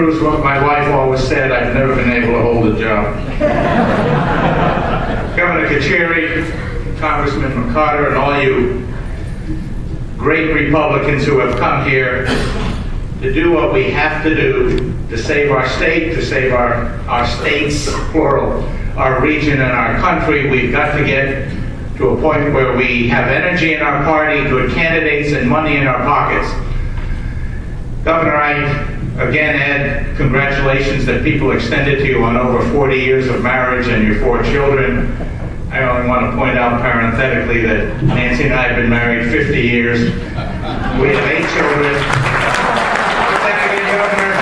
proves what my wife always said: I've never been able to hold a job. Governor Kacheri, Congressman McCarter, and all you great Republicans who have come here to do what we have to do to save our state, to save our states, plural, our region and our country. We've got to get to a point where we have energy in our party, good candidates, and money in our pockets. Governor, I again add congratulations that people extended to you on over 40 years of marriage and your 4 children. I only want to point out parenthetically that Nancy and I have been married 50 years. We have 8 children. But then again, Governor,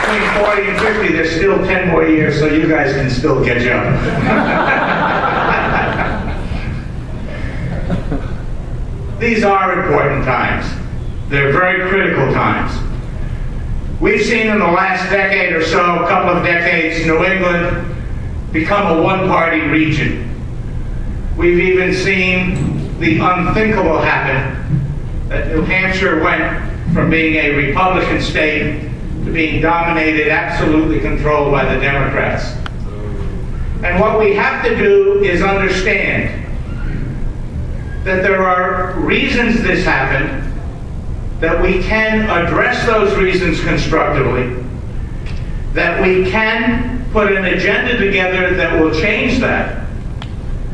between 40 and 50, there's still 10 more years, so you guys can still catch up. These are important times. They're very critical times. We've seen in the last decade or so, a couple of decades, New England become a one-party region. We've even seen the unthinkable happen, that New Hampshire went from being a Republican state to being dominated, absolutely controlled by the Democrats. And what we have to do is understand that there are reasons this happened, that we can address those reasons constructively, that we can put an agenda together that will change that,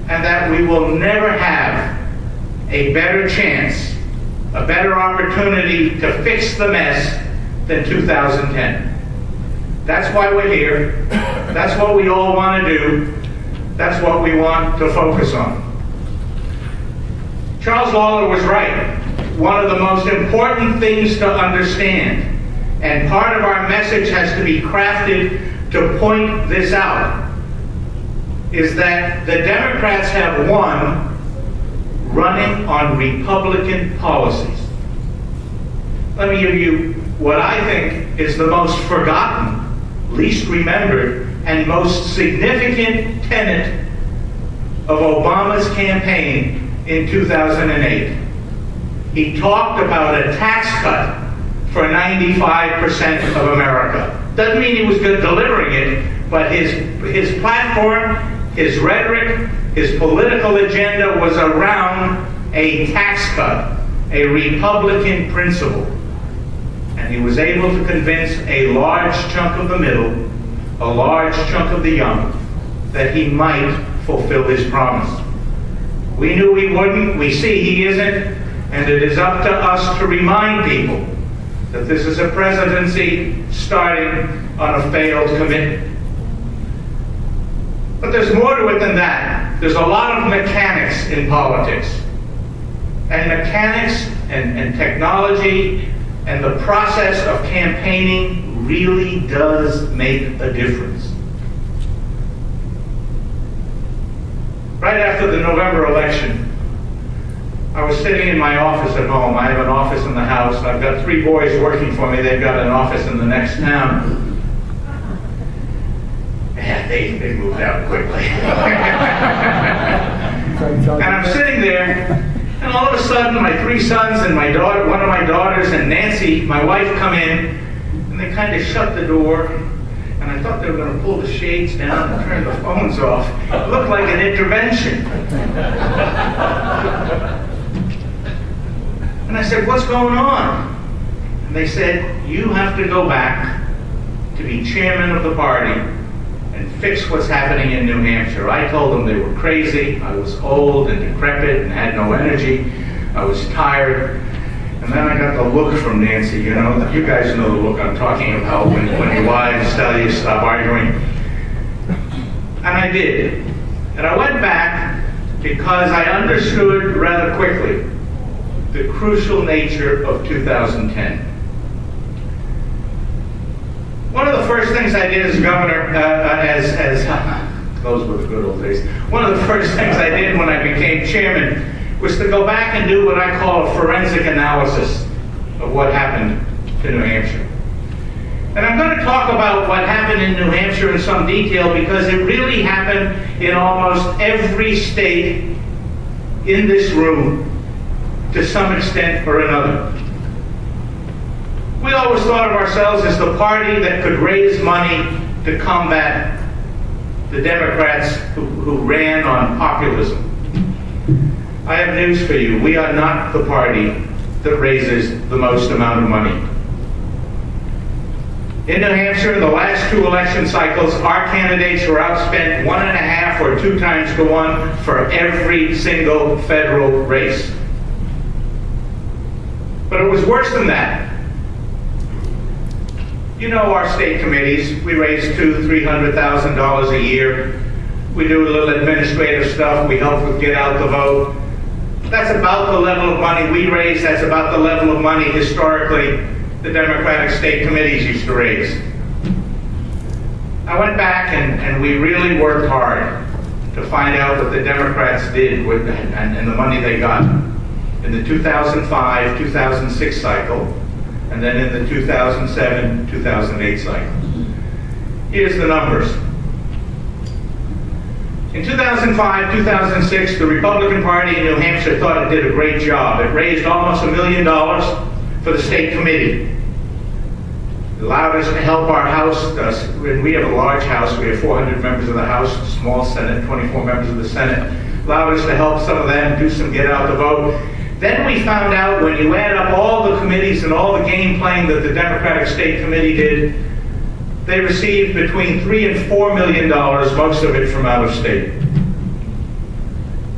and that we will never have a better chance, a better opportunity to fix the mess than 2010. That's why we're here. That's what we all want to do. That's what we want to focus on. Charles Lawler was right. One of the most important things to understand, and part of our message has to be crafted to point this out, is that the Democrats have won running on Republican policies. Let me give you what I think is the most forgotten, least remembered, and most significant tenet of Obama's campaign in 2008. He talked about a tax cut for 95% of America. Doesn't mean he was good delivering it, but his platform, his rhetoric, his political agenda was around a tax cut, a Republican principle. And he was able to convince a large chunk of the middle, a large chunk of the young, that he might fulfill his promise. We knew he wouldn't, we see he isn't, and it is up to us to remind people that this is a presidency starting on a failed commitment. But there's more to it than that. There's a lot of mechanics in politics. And mechanics and technology and the process of campaigning really does make a difference. Right after the November election, I was sitting in my office at home. I have an office in the house. I've got 3 boys working for me. They've got an office in the next town. Yeah, they moved out quickly. And I'm sitting there, and all of a sudden, my 3 sons and my daughter, one of my daughters, and Nancy, my wife, come in, and they kind of shut the door. And I thought they were going to pull the shades down and turn the phones off. It looked like an intervention. And I said, "What's going on?" And they said, "You have to go back to be chairman of the party and fix what's happening in New Hampshire." I told them they were crazy. I was old and decrepit and had no energy. I was tired. And then I got the look from Nancy, you know. You guys know the look I'm talking about when your wives tell you stop arguing. And I did. And I went back because I understood rather quickly the crucial nature of 2010. One of the first things I did as governor, those were the good old days. One of the first things I did when I became chairman was to go back and do what I call a forensic analysis of what happened to New Hampshire. And I'm going to talk about what happened in New Hampshire in some detail because it really happened in almost every state in this room to some extent or another. We always thought of ourselves as the party that could raise money to combat the Democrats who ran on populism. I have news for you. We are not the party that raises the most amount of money. In New Hampshire, in the last 2 election cycles, our candidates were outspent 1.5 or 2 times to 1 for every single federal race. But it was worse than that. You know our state committees. We raise $200,000–300,000 a year. We do a little administrative stuff. We help with get out the vote. That's about the level of money we raise. That's about the level of money historically the Democratic state committees used to raise. I went back and we really worked hard to find out what the Democrats did with and the money they got in the 2005-2006 cycle, and then in the 2007-2008 cycle. Here's the numbers. In 2005-2006, the Republican Party in New Hampshire thought it did a great job. It raised almost $1 million for the state committee. It allowed us to help our House, and we have a large House, we have 400 members of the House, a small Senate, 24 members of the Senate. Allowed us to help some of them do some get out the vote. Then we found out when you add up all the committees and all the game playing that the Democratic State Committee did, they received between $3 and $4 million, most of it from out of state.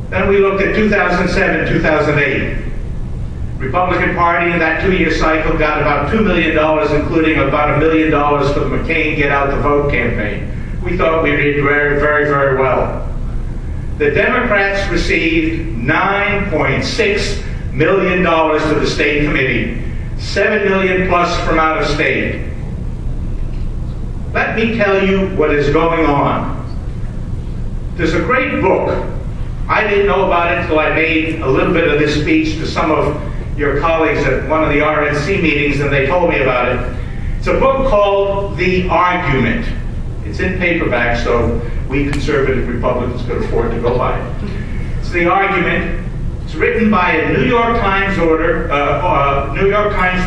Then we looked at 2007-2008. Republican Party in that 2-year cycle got about $2 million, including about $1 million for the McCain Get Out the Vote campaign. We thought we did very, very, very well. The Democrats received $9.6 million to the state committee, $7 million plus from out of state. Let me tell you what is going on. There's a great book. I didn't know about it until I made a little bit of this speech to some of your colleagues at one of the RNC meetings, and they told me about it. It's a book called The Argument. It's in paperback, so we conservative Republicans could afford to go buy it. It's The Argument. It's written by a New York Times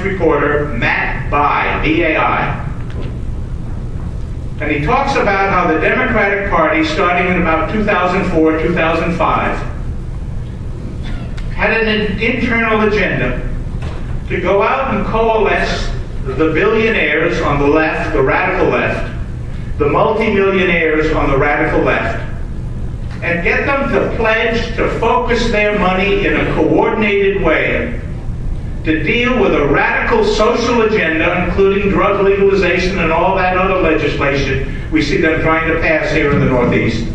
reporter, Matt Bai, B-A-I. And he talks about how the Democratic Party, starting in about 2004, 2005, had an internal agenda to go out and coalesce the billionaires on the left, the radical left, the multimillionaires on the radical left, and get them to pledge to focus their money in a coordinated way to deal with a radical social agenda, including drug legalization and all that other legislation we see them trying to pass here in the Northeast,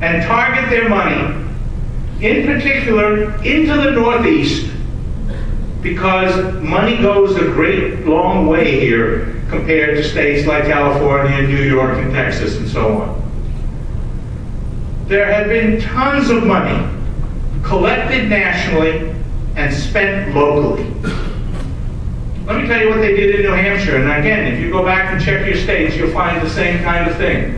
and target their money, in particular, into the Northeast, because money goes a great long way here compared to states like California, New York, and Texas, and so on. There have been tons of money collected nationally and spent locally. Let me tell you what they did in New Hampshire, and again, if you go back and check your states, you'll find the same kind of thing.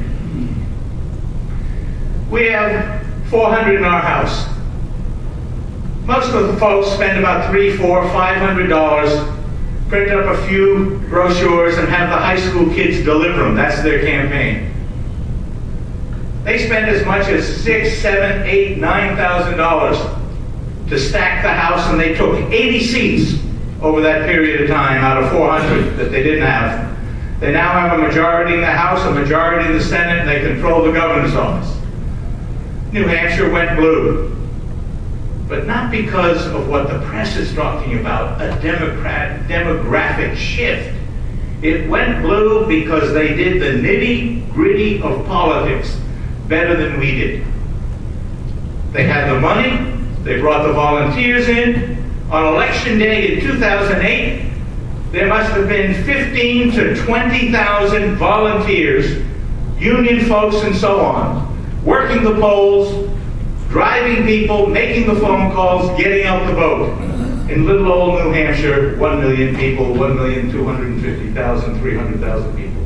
We have 400 in our house. Most of the folks spend about $300, $400, $500, print up a few brochures, and have the high school kids deliver them. That's their campaign. They spend as much as $6,000, $7,000, $8,000, $9,000 to stack the House, and they took 80 seats over that period of time out of 400 that they didn't have. They now have a majority in the House, a majority in the Senate, and they control the governor's office. New Hampshire went blue. But not because of what the press is talking about, a demographic shift. It went blue because they did the nitty-gritty of politics better than we did. They had the money, they brought the volunteers in. On election day in 2008, there must have been 15,000 to 20,000 volunteers, union folks and so on, working the polls, driving people, making the phone calls, getting out the vote. In little old New Hampshire, 1 million people, 1,250,000, 300,000 people.